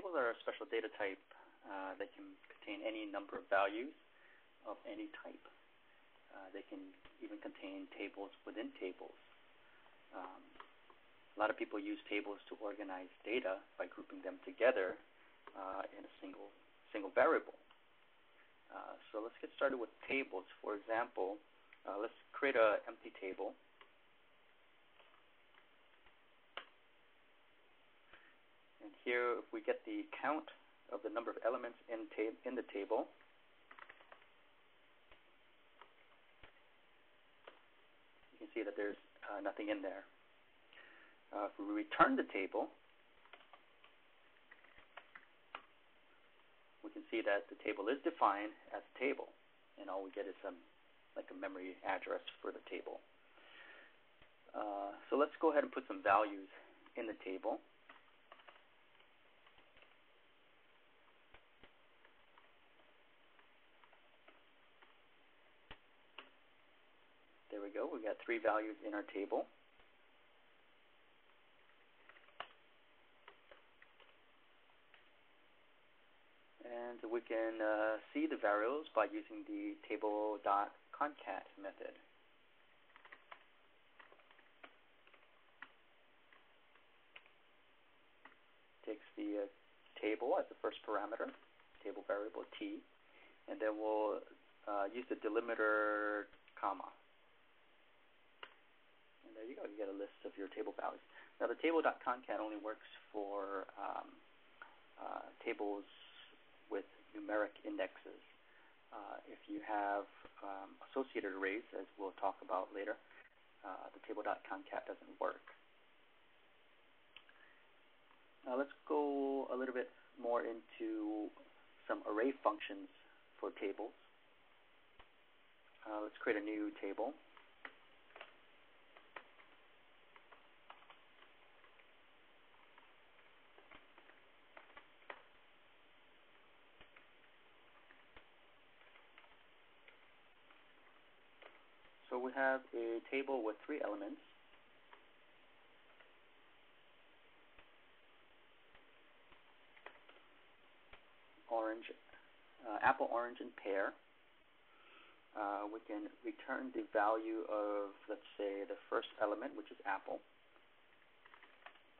tables are a special data type that can contain any number of values of any type. They can even contain tables within tables. A lot of people use tables to organize data by grouping them together in a single variable. So let's get started with tables. For example, let's create an empty table. And here, if we get the count of the number of elements in the table, you can see that there's nothing in there. If we return the table, we can see that the table is defined as a table, and all we get is like a memory address for the table. So let's go ahead and put some values in the table. There we go. We got 3 values in our table. And we can see the variables by using the table.concat method. Takes the table as the first parameter, table variable t, and then we'll use the delimiter comma. And there you go. You get a list of your table values. Now, the table.concat only works for tables with numeric indexes. If you have associated arrays, as we'll talk about later, the table.concat doesn't work. Now let's go a little bit more into some array functions for tables. Let's create a new table. So we have a table with 3 elements. Apple, orange, and pear. We can return the value of, let's say, the first element, which is apple,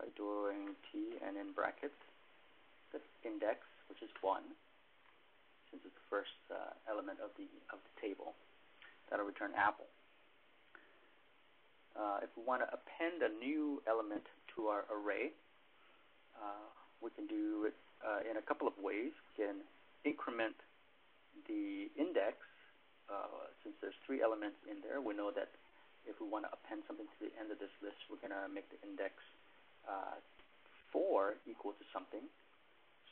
by doing t and in brackets the index, which is 1, since it's the first element of the table. That'll return apple. If we want to append a new element to our array, we can do it in a couple of ways. We can increment the index. Since there's 3 elements in there, we know that if we want to append something to the end of this list, we're going to make the index 4 equal to something.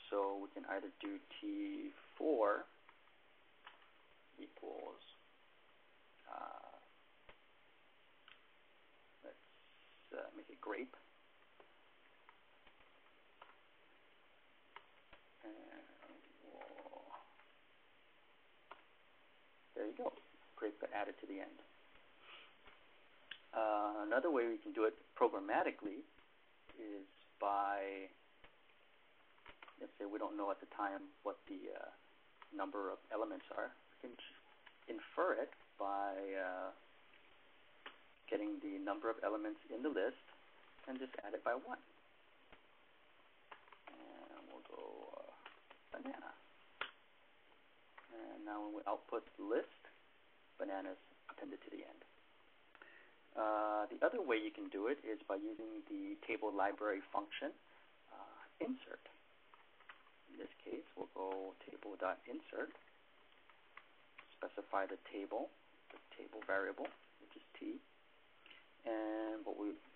So we can either do t4 equals let's make it grape. And there you go. Grape got added to the end. Another way we can do it programmatically is by, let's say we don't know at the time what the number of elements are. We can infer it by getting the number of elements in the list and just add it by 1. And we'll go banana. And now when we output the list, banana is appended to the end. The other way you can do it is by using the table library function, insert. In this case, we'll go table.insert, specify the table variable, which is t, and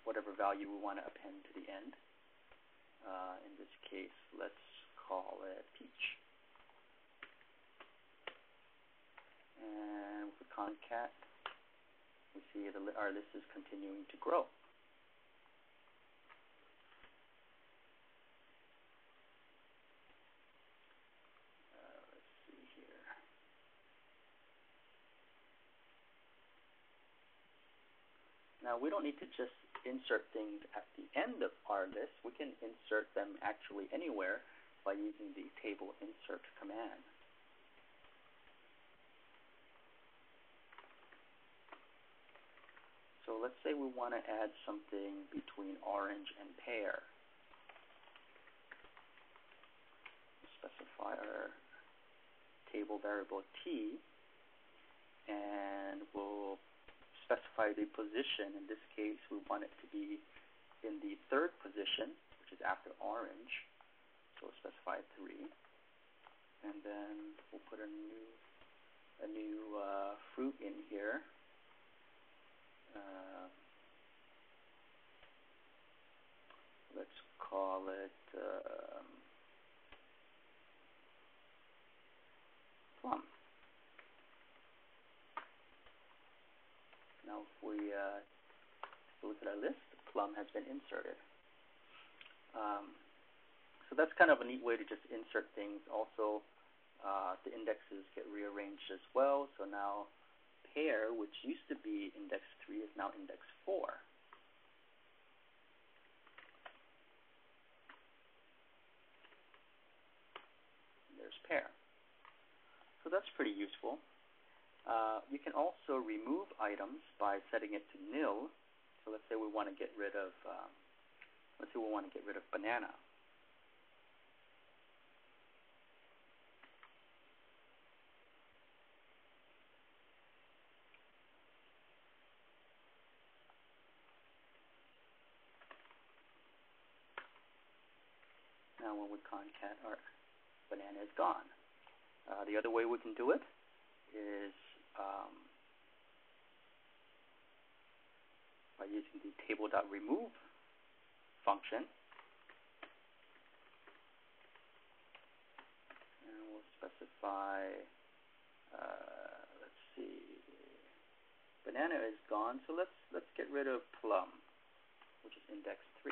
whatever value we want to append to the end. In this case, let's call it peach. And with the concat, we see our list is continuing to grow. Let's see here. Now, we don't need to just insert things at the end of our list. We can insert them actually anywhere. by using the table insert command. So let's say we want to add something between orange and pear. Specify our table variable t, and we'll specify the position. In this case, we want it to be in the third position, which is after orange. So we'll specify 3, and then we'll put a new fruit in here. Let's call it plum. Now, if we look at our list, plum has been inserted. So that's kind of a neat way to just insert things. Also, the indexes get rearranged as well. So now pear, which used to be index 3, is now index 4. There's pear. So that's pretty useful. You can also remove items by setting it to nil. So let's say we want to get rid of banana. Now when we concat, our banana is gone. The other way we can do it is by using the table.remove function. And we'll specify, let's see, banana is gone, so let's get rid of plum, which is index 3.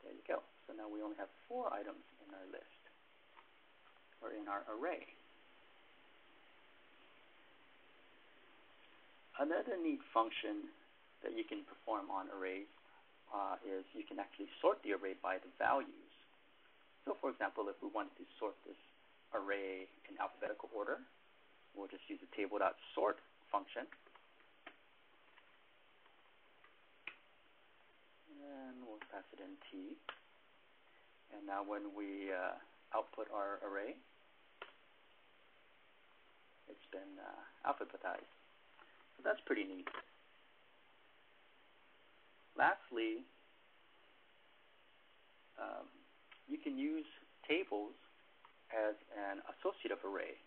There you go. So now we only have 4 items in our list, or in our array. Another neat function that you can perform on arrays is you can actually sort the array by the values. So for example, if we wanted to sort this array in alphabetical order, we'll just use the table.sort function. And we'll pass it in T. And now when we output our array, it's been alphabetized. So that's pretty neat. Lastly, you can use tables as an associative array.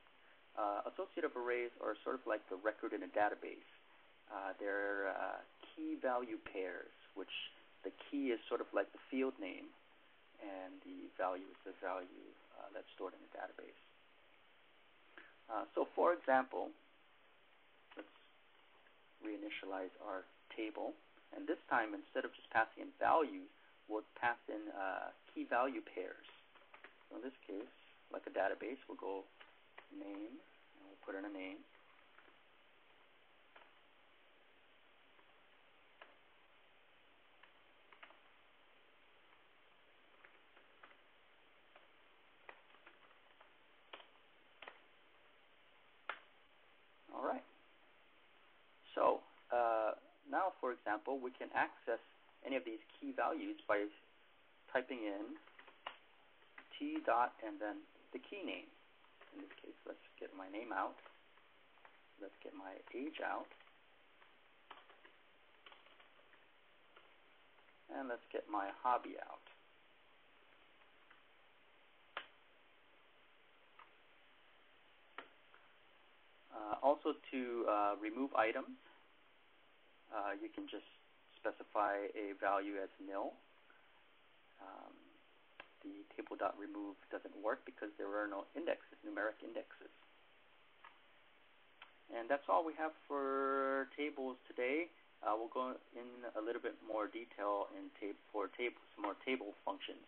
Associative arrays are sort of like the record in a database. They're key value pairs, which the key is sort of like the field name, and the value is the value that's stored in the database. So for example, let's reinitialize our table. And this time, instead of just passing in values, we'll pass in key value pairs. So in this case, like a database, we'll go name, and we'll put in a name. All right. So now, for example, we can access any of these key values by typing in t dot and then the key name. In this case, let's get my name out. Let's get my age out. And let's get my hobby out. Also, to remove items, you can just specify a value as nil. The table.remove doesn't work because there are no indexes, numeric indexes. And that's all we have for tables today. We'll go in a little bit more detail in some more table functions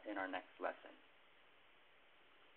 in our next lesson.